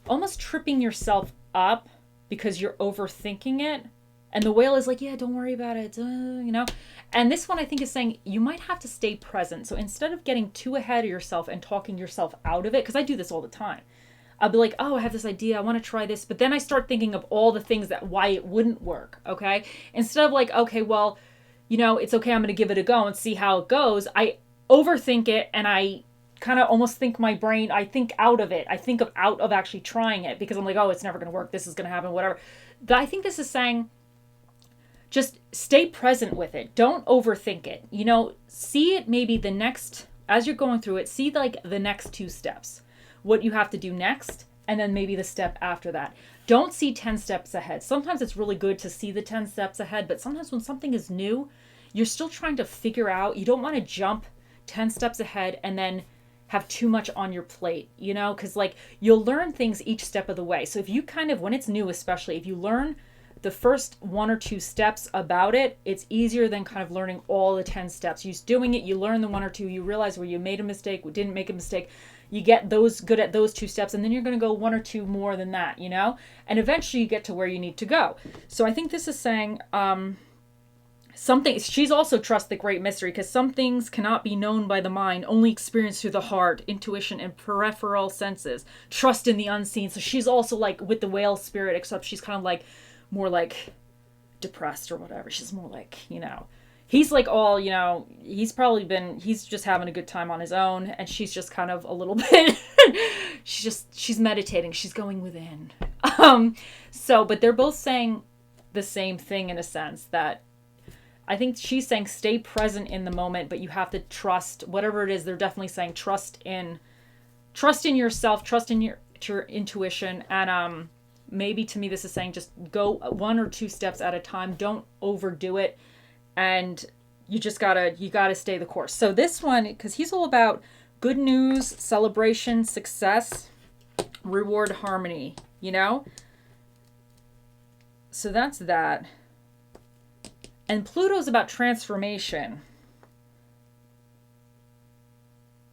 almost tripping yourself up because you're overthinking it. And the whale is like, yeah, don't worry about it, And this one I think is saying you might have to stay present. So instead of getting too ahead of yourself and talking yourself out of it, because I do this all the time. I'll be like, oh, I have this idea. I want to try this. But then I start thinking of all the things why it wouldn't work. Okay. Instead of like, okay, well, it's okay. I'm going to give it a go and see how it goes. I overthink it and I kind of almost think my brain, I think out of it. I think out of actually trying it because I'm like, oh, it's never going to work. This is going to happen, whatever. But I think this is saying just stay present with it. Don't overthink it. See it maybe the next as you're going through it, see like the next 2 steps, what you have to do next, and then maybe the step after that. Don't see 10 steps ahead. Sometimes it's really good to see the 10 steps ahead, but sometimes when something is new, you're still trying to figure out, you don't want to jump 10 steps ahead and then have too much on your plate, you know, because like you'll learn things each step of the way. So if you kind of, when it's new especially, if you learn the first 1 or 2 steps about it, it's easier than kind of learning all the 10 steps. You're doing it, you learn the 1 or 2, you realize where you made a mistake, didn't make a mistake. You get those good at those 2 steps, and then you're going to go 1 or 2 more than that, you know, and eventually you get to where you need to go. So I think this is saying, something, she's also trust the great mystery, because some things cannot be known by the mind, only experienced through the heart, intuition, and peripheral senses. Trust in the unseen. So she's also like with the whale spirit, except she's kind of like more like depressed or whatever. She's more like, you know, he's like all, you know, he's just having a good time on his own, and she's just kind of a little bit, she's meditating, she's going within. But they're both saying the same thing in a sense, that I think she's saying stay present in the moment, but you have to trust whatever it is. They're definitely saying trust in yourself, trust in your intuition. And maybe to me, this is saying just go 1 or 2 steps at a time. Don't overdo it. And you gotta stay the course. So this one, because he's all about good news, celebration, success, reward, harmony, you know? So that's that. And Pluto's about transformation.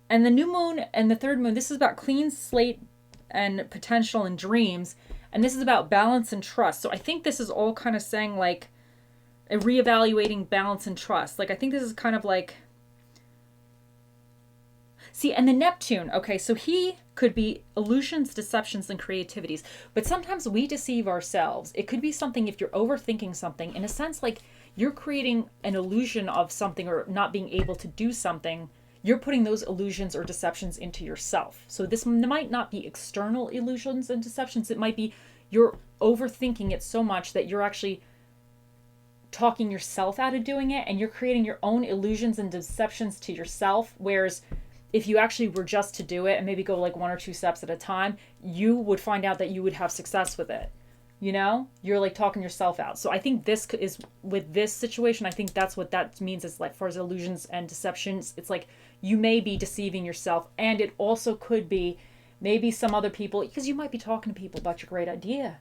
And the new moon and the third moon, this is about clean slate and potential and dreams. And this is about balance and trust. So I think this is all kind of saying like a reevaluating balance and trust. Like I think this is kind of like, see, and the Neptune, okay, so he could be illusions, deceptions, and creativities. But sometimes we deceive ourselves. It could be something, if you're overthinking something, in a sense like you're creating an illusion of something or not being able to do something. You're putting those illusions or deceptions into yourself. So this might not be external illusions and deceptions. It might be you're overthinking it so much that you're actually talking yourself out of doing it, and you're creating your own illusions and deceptions to yourself. Whereas if you actually were just to do it and maybe go like 1 or 2 steps at a time, you would find out that you would have success with it. You know, you're like talking yourself out. So I think this is with this situation. I think that's what that means is like, far as illusions and deceptions, it's like you may be deceiving yourself. And it also could be maybe some other people, because you might be talking to people about your great idea.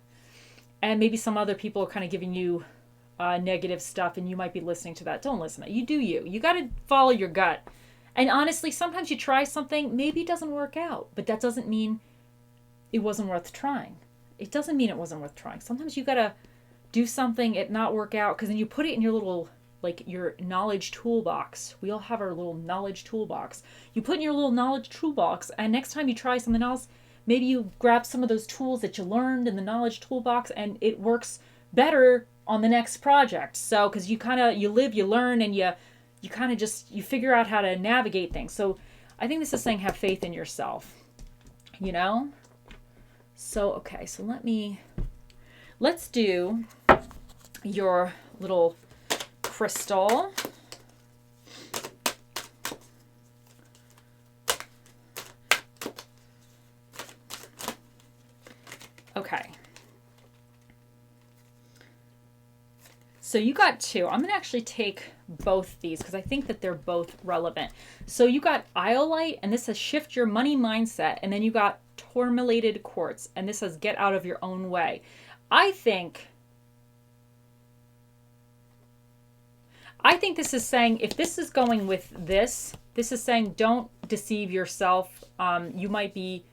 And maybe some other people are kind of giving you negative stuff, and you might be listening to that. Don't listen to that. You do you. You got to follow your gut. And honestly, sometimes you try something, maybe it doesn't work out, but that doesn't mean it wasn't worth trying. It doesn't mean it wasn't worth trying. Sometimes you got to do something, it not work out, because then you put it in your little, like your knowledge toolbox. We all have our little knowledge toolbox. You put in your little knowledge toolbox, and next time you try something else, maybe you grab some of those tools that you learned in the knowledge toolbox, and it works better on the next project. So, because you live, you learn, and you kind of just, you figure out how to navigate things. So I think this is saying have faith in yourself, you know? So, okay, so let's do your little crystal. Okay. So you got 2. I'm going to actually take both these because I think that they're both relevant. So you got iolite, and this says shift your money mindset. And then you got tourmalated quartz, and this says get out of your own way. I think this is saying, if this is going with this is saying don't deceive yourself. You might be,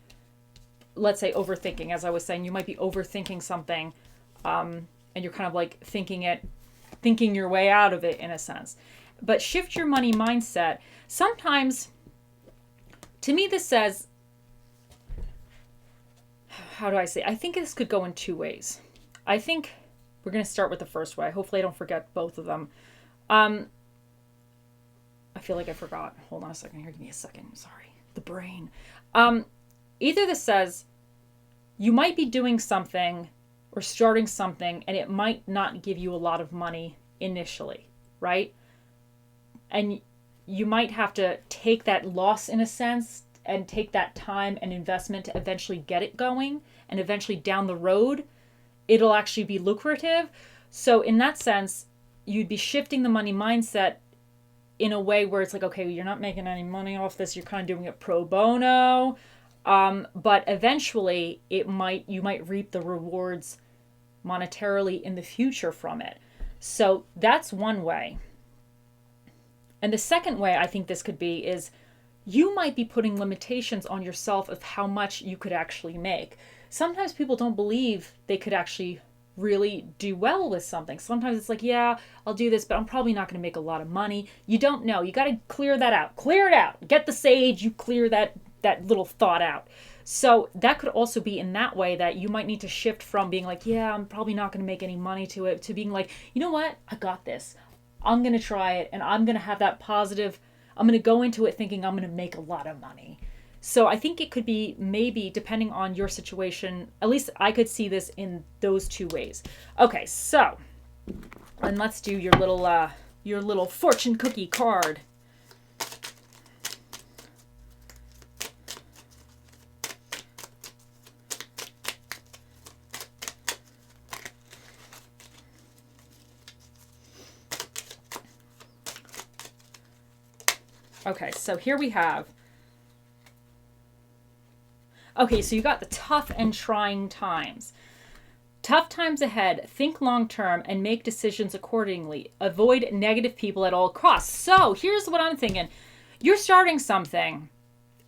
let's say, overthinking. As I was saying, you might be overthinking something, and you're kind of like thinking your way out of it in a sense. But shift your money mindset. Sometimes, to me, this says, how do I say? I think this could go in 2 ways. I think we're going to start with the first way. Hopefully I don't forget both of them. I feel like I forgot. Hold on a second here. Give me a second. Sorry. The brain. Either this says you might be doing something or starting something, and it might not give you a lot of money initially, right? And you might have to take that loss in a sense and take that time and investment to eventually get it going, and eventually down the road it'll actually be lucrative. So in that sense, you'd be shifting the money mindset in a way where it's like, okay, you're not making any money off this, you're kind of doing it pro bono, but eventually you might reap the rewards monetarily in the future from it. So that's one way. And the second way I think this could be is you might be putting limitations on yourself of how much you could actually make. Sometimes people don't believe they could actually really do well with something. Sometimes it's like, yeah, I'll do this, but I'm probably not going to make a lot of money. You don't know. You got to clear that out. Clear it out. Get the sage. You clear that little thought out. So that could also be in that way that you might need to shift from being like, yeah, I'm probably not going to make any money to it, to being like, you know what? I got this. I'm going to try it, and I'm going to have that positive, I'm going to go into it thinking I'm going to make a lot of money. So I think it could be, maybe depending on your situation, at least I could see this in those two ways. Okay, so, and let's do your little fortune cookie card. Okay, so here we have, okay, so you got the tough and trying times. Tough times ahead, think long term and make decisions accordingly. Avoid negative people at all costs. So here's what I'm thinking. You're starting something,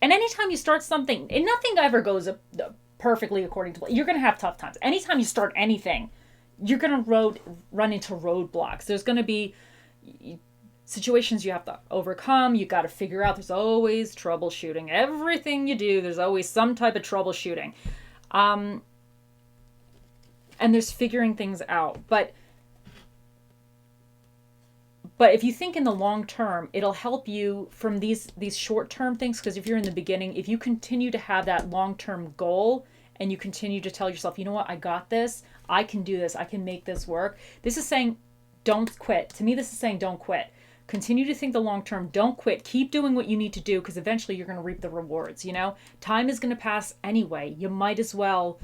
and anytime you start something, and nothing ever goes perfectly according to plan, you're going to have tough times. Anytime you start anything, you're going to run into roadblocks. There's going to be situations you have to overcome. You got to figure out, there's always troubleshooting. Everything you do, there's always some type of troubleshooting. And there's figuring things out. But if you think in the long term, it'll help you from these short-term things, because if you're in the beginning, if you continue to have that long-term goal and you continue to tell yourself, you know what, I got this, I can do this, I can make this work. This is saying don't quit. To me, this is saying don't quit. Continue to think the long term. Don't quit. Keep doing what you need to do, because eventually you're going to reap the rewards. You know, time is going to pass anyway. You might as well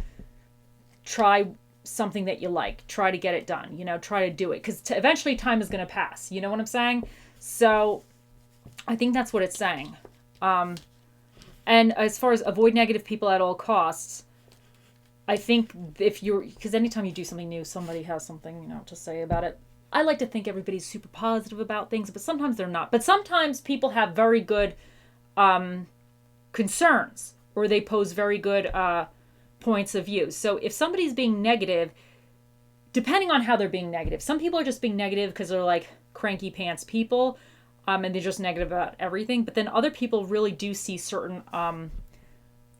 try something that you like. Try to get it done. You know, try to do it, because eventually time is going to pass. You know what I'm saying? So I think that's what it's saying. And as far as avoid negative people at all costs, I think because anytime you do something new, somebody has something, you know, to say about it. I like to think everybody's super positive about things, but sometimes they're not. But sometimes people have very good concerns, or they pose very good points of view. So if somebody's being negative, depending on how they're being negative, some people are just being negative because they're like cranky pants people, and they're just negative about everything. But then other people really do see certain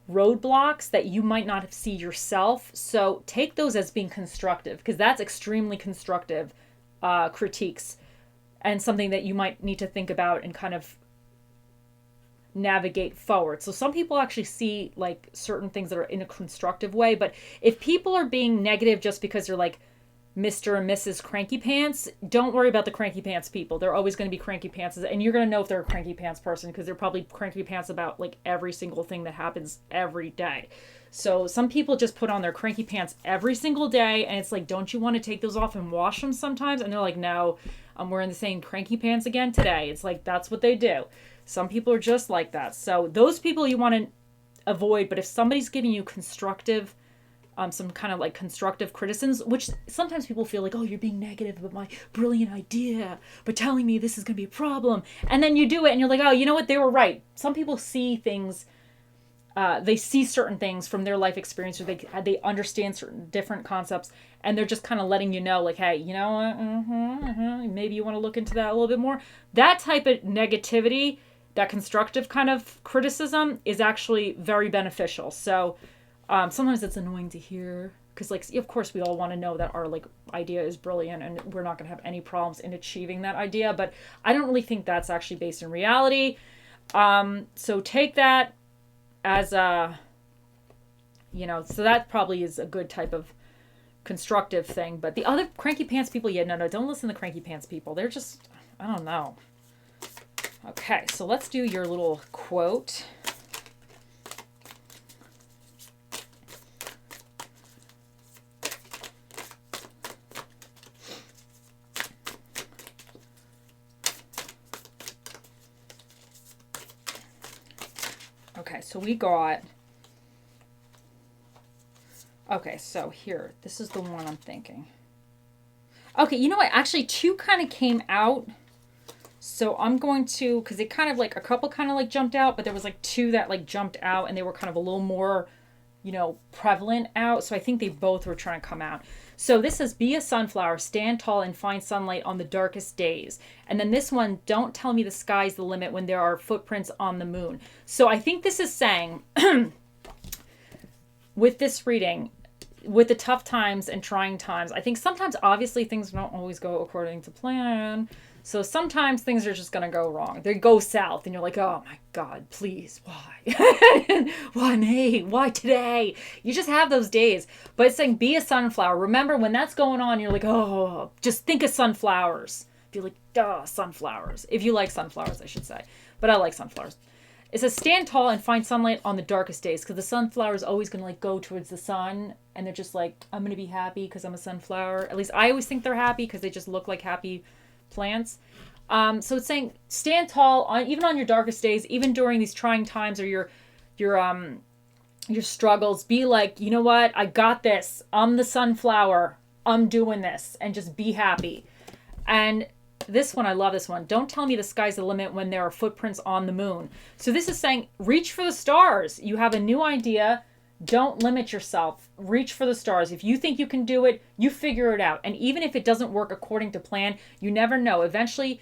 roadblocks that you might not see yourself. So take those as being constructive, because that's extremely constructive critiques, and something that you might need to think about and kind of navigate forward. So some people actually see like certain things that are in a constructive way, but if people are being negative just because they're like Mr. and Mrs. Cranky Pants, don't worry about the cranky pants people. They're always going to be cranky pants, and you're going to know if they're a cranky pants person because they're probably cranky pants about like every single thing that happens every day. So some people just put on their cranky pants every single day, and it's like, don't you want to take those off and wash them sometimes? And they're like, no, I'm wearing the same cranky pants again today. It's like, that's what they do. Some people are just like that. So those people you want to avoid. But if somebody's giving you constructive, some kind of like constructive criticisms, which sometimes people feel like, oh, you're being negative about my brilliant idea, but telling me this is going to be a problem. And then you do it and you're like, oh, you know what? They were right. Some people see things, they see certain things from their life experience, or they understand certain different concepts, and they're just kind of letting you know, like, hey, you know what? Maybe you want to look into that a little bit more. That type of negativity, that constructive kind of criticism, is actually very beneficial. So sometimes it's annoying to hear, because like, of course we all want to know that our like idea is brilliant and we're not going to have any problems in achieving that idea, but I don't really think that's actually based in reality. So take that as a, you know, so that probably is a good type of constructive thing. But the other cranky pants people, yeah, no, don't listen to cranky pants people. They're just, I don't know. Okay, so let's do your little quote. Okay, so we got... Okay, so here, this is the one I'm thinking. Okay, you know what? Actually, two kind of came out. So I'm going to, because it kind of like, a couple kind of like jumped out, but there was like two that like jumped out and they were kind of a little more, you know, prevalent out. So I think they both were trying to come out. So this says, be a sunflower, stand tall and find sunlight on the darkest days. And then this one, don't tell me the sky's the limit when there are footprints on the moon. So I think this is saying, with this reading, with the tough times and trying times, I think sometimes obviously things don't always go according to plan. So sometimes things are just going to go wrong. They go south and you're like, oh my God, please, why? Why me? Why today? You just have those days. But it's saying be a sunflower. Remember when that's going on, you're like, oh, just think of sunflowers. Be like, duh, sunflowers. If you like sunflowers, I should say. But I like sunflowers. It says stand tall and find sunlight on the darkest days, because the sunflower is always going to like go towards the sun, and they're just like, I'm going to be happy because I'm a sunflower. At least I always think they're happy because they just look like happy plants. So it's saying stand tall even on your darkest days, even during these trying times or your struggles. Be like, you know what? I got this. I'm the sunflower. I'm doing this, and just be happy. And this one, I love this one. Don't tell me the sky's the limit when there are footprints on the moon. So this is saying, reach for the stars. You have a new idea. Don't limit yourself. Reach for the stars. If you think you can do it, you figure it out. And even if it doesn't work according to plan, you never know. Eventually,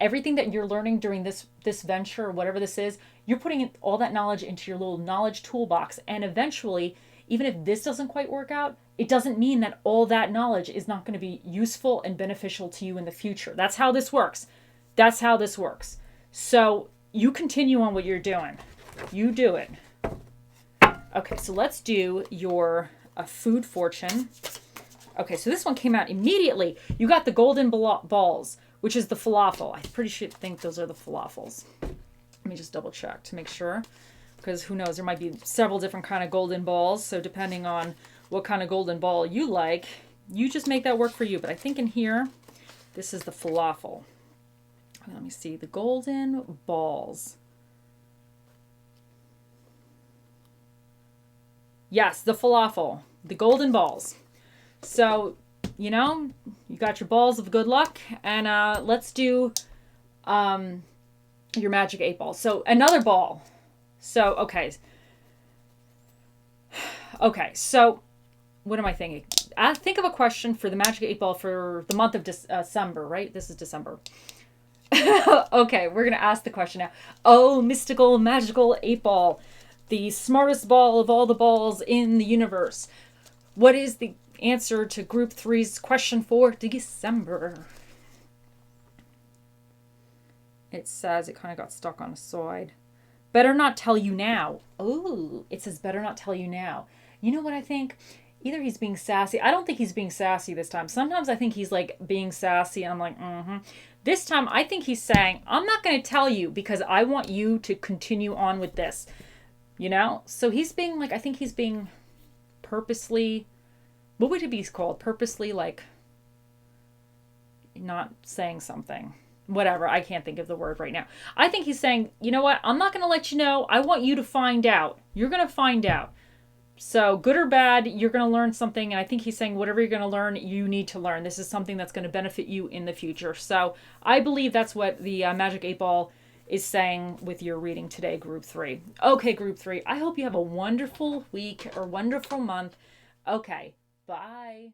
everything that you're learning during this venture or whatever this is, you're putting all that knowledge into your little knowledge toolbox. And eventually, even if this doesn't quite work out, it doesn't mean that all that knowledge is not going to be useful and beneficial to you in the future. That's how this works. That's how this works. So you continue on what you're doing. You do it. Okay, so let's do your food fortune. Okay, so this one came out immediately. You got the golden balls, which is the falafel. I pretty sure think those are the falafels. Let me just double check to make sure, because who knows, there might be several different kind of golden balls. So depending on what kind of golden ball you like, you just make that work for you. But I think in here, this is the falafel. Let me see, the golden balls. Yes, the falafel, the golden balls. So, you know, you got your balls of good luck, and let's do your magic 8 ball. So another ball. So, okay. Okay, so what am I thinking? Think of a question for the magic 8 ball for the month of December, right? This is December. Okay, we're going to ask the question now. Oh, mystical, magical 8 ball. The smartest ball of all the balls in the universe. What is the answer to Group 3's question for December? It says it kind of got stuck on a side. Better not tell you now. Oh, it says better not tell you now. You know what I think? Either he's being sassy. I don't think he's being sassy this time. Sometimes I think he's like being sassy and I'm like, mm-hmm. This time I think he's saying, I'm not going to tell you because I want you to continue on with this. You know? So he's being like, I think he's being purposely, what would it be called? Purposely like not saying something. Whatever, I can't think of the word right now. I think he's saying, you know what? I'm not going to let you know. I want you to find out. You're going to find out. So good or bad, you're going to learn something. And I think he's saying whatever you're going to learn, you need to learn. This is something that's going to benefit you in the future. So I believe that's what the Magic 8 Ball is saying with your reading today, Group 3. Okay, Group 3, I hope you have a wonderful week or wonderful month. Okay, bye.